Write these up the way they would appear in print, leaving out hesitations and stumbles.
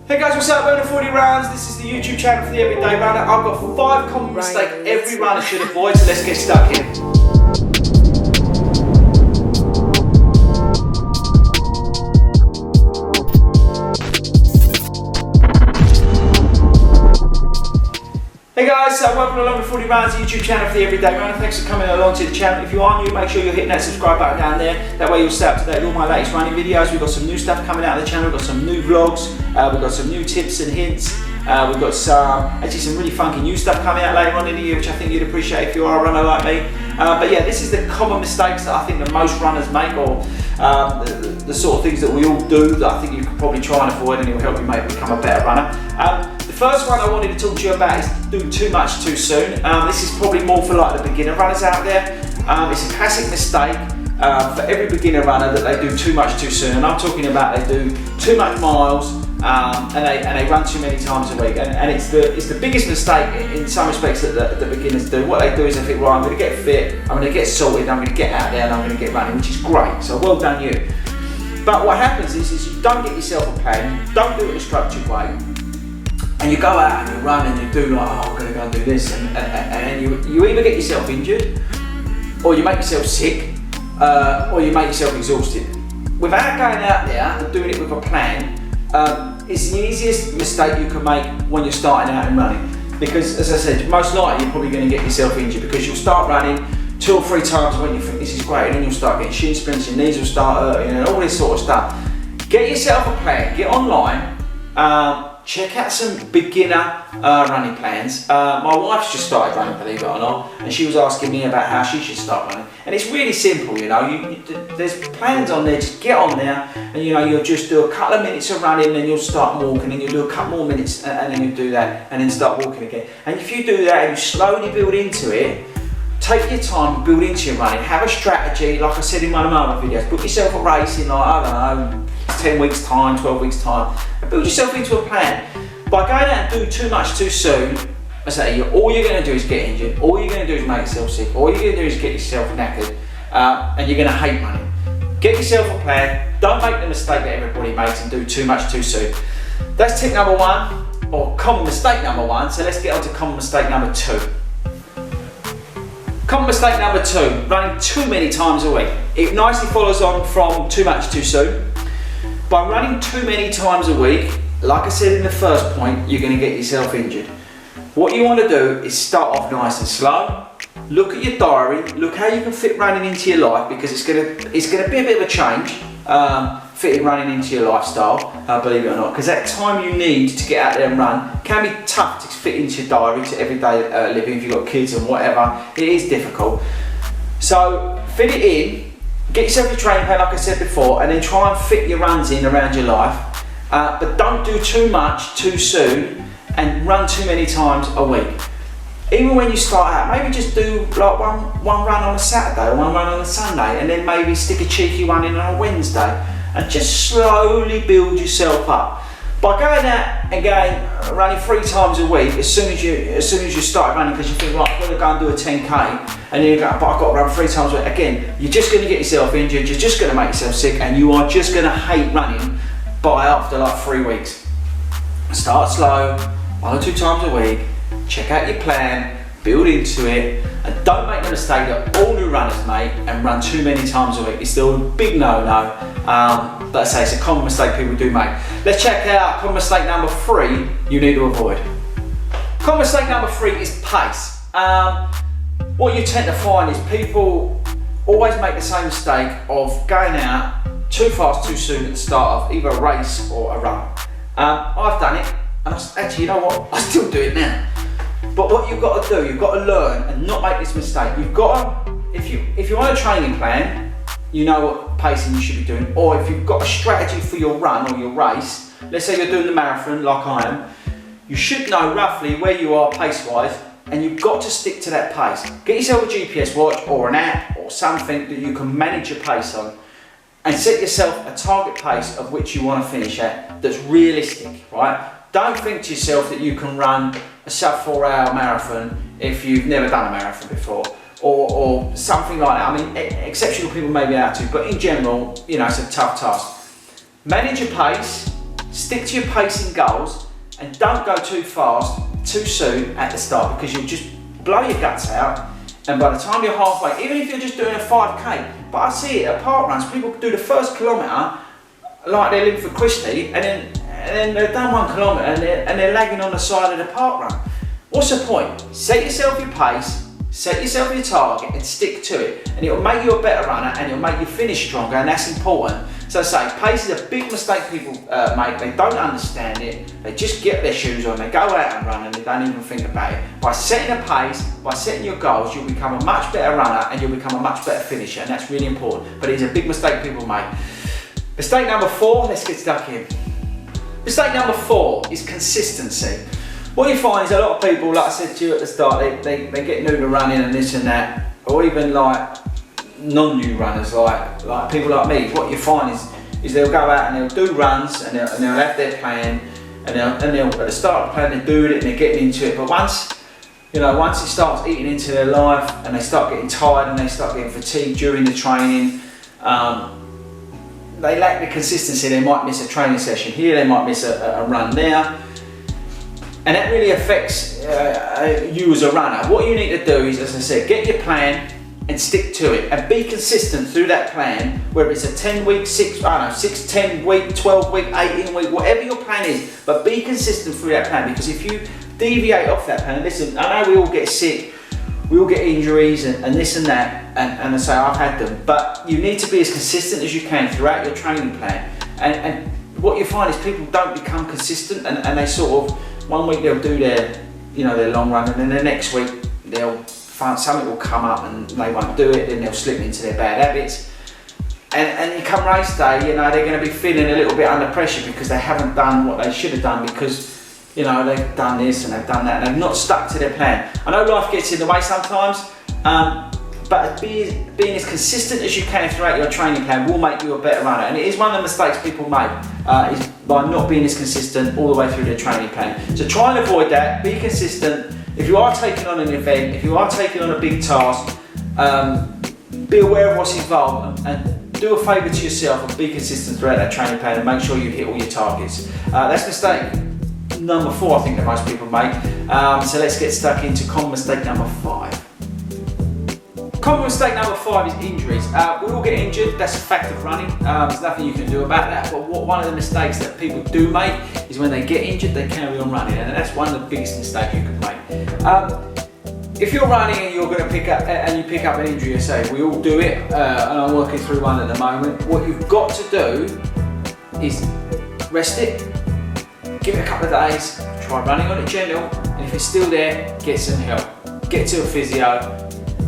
Hey guys, what's up? Welcome to 40 Rounds. This is the YouTube channel for the Everyday Runner. I've got 5 common mistakes every runner should avoid, so let's get stuck in. Hey guys, welcome along to 40 Rounds, the YouTube channel for the Everyday Runner. Thanks for coming along to the channel. If you are new, make sure you're hitting that subscribe button down there. That way you'll stay up to date with all my latest running videos. We've got some new stuff coming out of the channel. We've got some new vlogs. We've got some new tips and hints. We've got some really funky new stuff coming out later on in the year, which I think you'd appreciate if you are a runner like me. But yeah, this is the common mistakes that I think that most runners make, or the sort of things that we all do that I think you can probably try and avoid, and it will help you become a better runner. The first one I wanted to talk to you about is doing too much too soon. This is probably more for like the beginner runners out there. It's a classic mistake for every beginner runner that they do too much too soon, and I'm talking about they do too much miles and they run too many times a week, and it's the biggest mistake in some respects that the beginners do. What they do is they think, right, I'm going to get fit, I'm going to get sorted, I'm going to get out there and I'm going to get running, which is great, so well done you. But what happens is you don't get yourself a plan, don't do it in a structured way, and you go out and you run and you do like, oh, I'm going to go and do this, and you either get yourself injured, or you make yourself sick, or you make yourself exhausted. Without going out there and doing it with a plan, it's the easiest mistake you can make when you're starting out and running. Because, as I said, most likely you're probably going to get yourself injured, because you'll start running 2 or 3 times when you think this is great, and then you'll start getting shin splints, your knees will start hurting, and all this sort of stuff. Get yourself a plan, get online, check out some beginner running plans. My wife's just started running, believe it or not, and she was asking me about how she should start running. And it's really simple, you know. There's plans on there. Just get on there, and you know, you'll just do a couple of minutes of running, then you'll start walking, and you'll do a couple more minutes, and then you'll do that, and then start walking again. And if you do that and you slowly build into it, take your time, build into your running. Have a strategy, like I said in one of my other videos. Book yourself a race in, like, I don't know, 10 weeks time, 12 weeks time, and build yourself into a plan. By going out and doing too much too soon, I say, all you're going to do is get injured, all you're going to do is make yourself sick, all you're going to do is get yourself knackered, and you're going to hate running. Get yourself a plan, don't make the mistake that everybody makes and do too much too soon. That's tip number 1, or common mistake number 1, so let's get on to common mistake number 2. Common mistake number 2, running too many times a week. It nicely follows on from too much too soon. By running too many times a week, like I said in the first point, you're going to get yourself injured. What you want to do is start off nice and slow. Look at your diary, look how you can fit running into your life, because it's going to be a bit of a change, fitting running into your lifestyle, believe it or not, because that time you need to get out there and run can be tough to fit into your diary, to everyday living. If you've got kids and whatever, it is difficult. So fit it in, get yourself a training plan like I said before, and then try and fit your runs in around your life, but don't do too much too soon and run too many times a week. Even when you start out, maybe just do like one run on a Saturday or one run on a Sunday, and then maybe stick a cheeky one in on a Wednesday, and just slowly build yourself up. By going out and running 3 times a week, as soon as you start running, because you think, right, I'm going to go and do a 10k, and then you go, but I've got to run 3 times a week. Again, you're just going to get yourself injured, you're just going to make yourself sick, and you are just going to hate running by after like 3 weeks. Start slow, 1 or 2 times a week, check out your plan, build into it, and don't make the mistake that all new runners make and run too many times a week. It's still a big no-no, but I say it's a common mistake people do make. Let's check out common mistake number 3 you need to avoid. Common mistake number 3 is pace. What you tend to find is people always make the same mistake of going out too fast too soon at the start of either a race or a run. I've done it, and actually, you know what, I still do it now. But what you've got to do, you've got to learn and not make this mistake. You've got to, if you're on a training plan, you know what pacing you should be doing, or if you've got a strategy for your run or your race, let's say you're doing the marathon like I am, you should know roughly where you are pace-wise, and you've got to stick to that pace. Get yourself a GPS watch or an app or something that you can manage your pace on, and set yourself a target pace of which you want to finish at that's realistic, right? Don't think to yourself that you can run a sub 4-hour marathon if you've never done a marathon before, or something like that. I mean, exceptional people may be able to, but in general, you know, it's a tough task. Manage your pace, stick to your pacing goals and don't go too fast, too soon at the start, because you'll just blow your guts out. And by the time you're halfway, even if you're just doing a 5K, but I see it at park runs, people do the first kilometre like they're living for Christie, and then they've done 1 kilometre and they're lagging on the side of the park run. What's the point? Set yourself your pace, set yourself your target and stick to it, and it'll make you a better runner and it'll make you finish stronger, and that's important. So I say, pace is a big mistake people make. They don't understand it. They just get their shoes on, they go out and run and they don't even think about it. By setting a pace, by setting your goals, you'll become a much better runner and you'll become a much better finisher, and that's really important. But it's a big mistake people make. Mistake number 4, let's get stuck in. Mistake number 4 is consistency. What you find is a lot of people, like I said to you at the start, they get new to running and this and that, or even like non-new runners, like people like me. What you find is they'll go out and they'll do runs and they'll have their plan, and they'll at the start of the plan they're doing it and they're getting into it. But once it starts eating into their life and they start getting tired and they start getting fatigued during the training, they lack the consistency. They might miss a training session here, they might miss a run there. And that really affects you as a runner. What you need to do is, as I said, get your plan and stick to it and be consistent through that plan, whether it's a 10 week, 6, 10 week, 12 week, 18 week, whatever your plan is, but be consistent through that plan, because if you deviate off that plan, listen, I know we all get sick, we all get injuries and this and that, and I say I've had them, but you need to be as consistent as you can throughout your training plan. And what you find is people don't become consistent, and they sort of, one week they'll do their long run, and then the next week they'll find something will come up and they won't do it, then they'll slip into their bad habits. And you come race day, they're going to be feeling a little bit under pressure because they haven't done what they should have done, because they've done this and they've done that and they've not stuck to their plan. I know life gets in the way sometimes, but being as consistent as you can throughout your training plan will make you a better runner. And it is one of the mistakes people make, is by not being as consistent all the way through their training plan. So try and avoid that, be consistent. If you are taking on an event, if you are taking on a big task, be aware of what's involved and do a favour to yourself and be consistent throughout that training plan and make sure you hit all your targets. That's mistake number 4, I think, that most people make. So let's get stuck into common mistake number 5. Common mistake number 5 is injuries. We all get injured, that's a fact of running. There's nothing you can do about that. But one of the mistakes that people do make is when they get injured, they carry on running, and that's one of the biggest mistakes you can make. If you're running and you're going to pick up an injury, say we all do it, and I'm working through one at the moment. What you've got to do is rest it, give it a couple of days, try running on it gentle, and if it's still there, get some help. Get to a physio.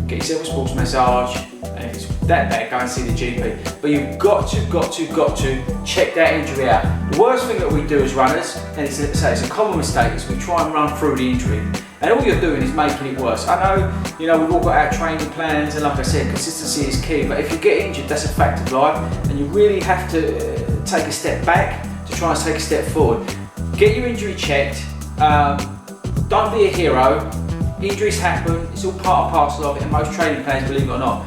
Get yourself a sports massage, and if it's that bad, go and see the GP. But you've got to check that injury out. The worst thing that we do as runners, and it's a common mistake, is we try and run through the injury, and all you're doing is making it worse. I know, we've all got our training plans, and like I said, consistency is key. But if you get injured, that's a fact of life, and you really have to take a step back to try and take a step forward. Get your injury checked. Don't be a hero. Injuries happen, it's all part and parcel of it, and most training plans, believe it or not,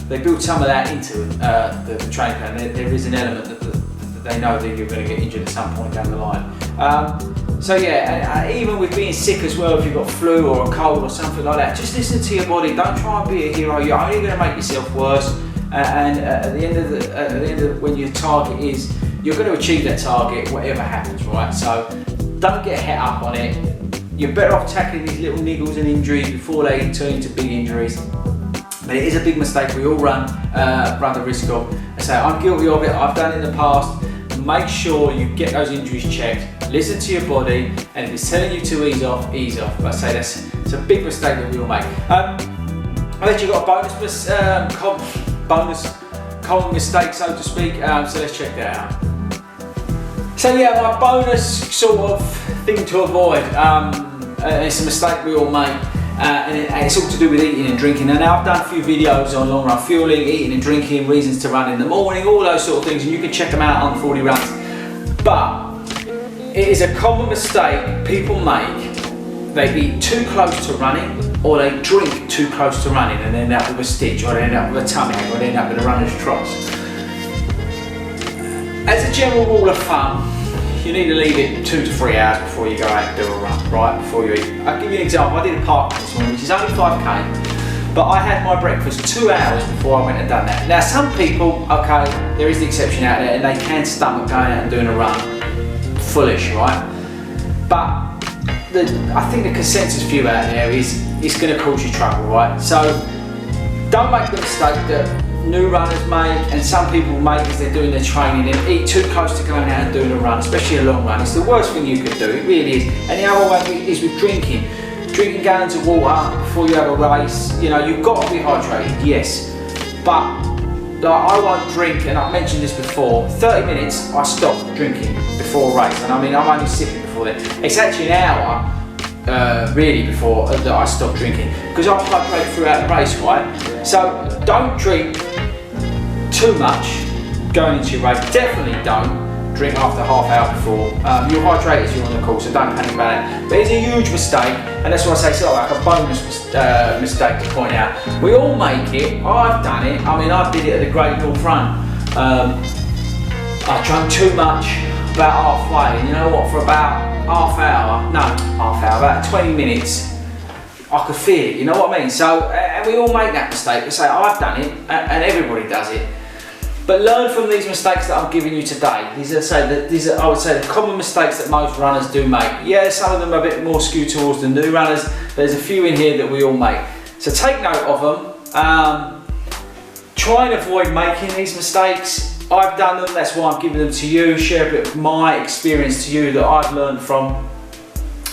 they build some of that into the training plan. There is an element that they know that you're going to get injured at some point down the line. So yeah, and even with being sick as well, if you've got flu or a cold or something like that, just listen to your body. Don't try and be a hero. You're only going to make yourself worse. And at the end of when your target is, you're going to achieve that target, whatever happens, right? So don't get het up on it. You're better off tackling these little niggles and injuries before they turn into big injuries. But it is a big mistake we all run the risk of. I say I'm guilty of it, I've done it in the past. Make sure you get those injuries checked, listen to your body, and if it's telling you to ease off, ease off. But I say it's a big mistake that we all make. I've actually got a bonus common mistake, so to speak, so let's check that out. So yeah, my bonus sort of thing to avoid, it's a mistake we all make, and it's all to do with eating and drinking. And I've done a few videos on long run fueling, eating and drinking, reasons to run in the morning, all those sort of things, and you can check them out on FORDY Runs. But it is a common mistake people make. They eat too close to running, or they drink too close to running and end up with a stitch, or they end up with a tummy ache, or they end up with a runner's trough. As a general rule of thumb, you need to leave it 2 to 3 hours before you go out and do a run, right? Before you eat. I'll give you an example. I did a park this morning, which is only 5k, but I had my breakfast 2 hours before I went and done that. Now, some people, okay, there is the exception out there, and they can stomach going out and doing a run. Foolish, right? But I think the consensus view out there is it's going to cause you trouble, right? So don't make the mistake that new runners make, and some people make as they're doing their training, and eat too close to going out and doing a run, especially a long run. It's the worst thing you could do, it really is. And the other way is with drinking. Drinking gallons of water before you have a race. You know, you've got to be hydrated, yes. But like, I won't drink, and I've mentioned this before, 30 minutes I stop drinking before a race. And I mean, I'm only sipping before then. It's actually an hour really before that I stop drinking, because I hydrate throughout the race, right? So don't drink too much going into your race. Definitely don't drink after half hour before. You'll hydrate as you're on the course, so don't panic about it. But it's a huge mistake, and that's why I say it's like a bonus mistake to point out. We all make it. I've done it. I mean, I did it at the Great North Run. I drank too much about halfway, and you know what, for about about 20 minutes, I could feel it, you know what I mean? So, and we all make that mistake. We say, oh, I've done it, and everybody does it. But learn from these mistakes that I'm giving you today. These are, I would say, the common mistakes that most runners do make. Yeah, some of them are a bit more skewed towards the new runners. There's a few in here that we all make. So take note of them. Try and avoid making these mistakes. I've done them, that's why I'm giving them to you. Share a bit of my experience to you that I've learned from.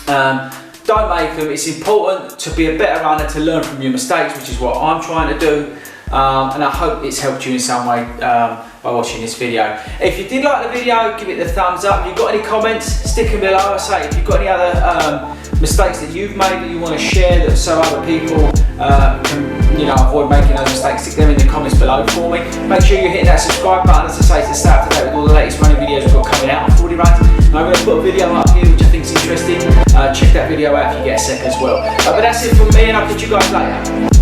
Don't make them. It's important to be a better runner, to learn from your mistakes, which is what I'm trying to do. And I hope it's helped you in some way by watching this video. If you did like the video, give it the thumbs up. If you've got any comments, stick them below. I say, if you've got any other mistakes that you've made that you want to share, that so other people can, avoid making those mistakes, stick them in the comments below for me. Make sure you're hitting that subscribe button, as I say, to stay up to date with all the latest running videos we've got coming out on FORDY runs. And I'm going to put a video up here which I think is interesting. Check that video out if you get a sec as well. But that's it from me, and I'll catch you guys later.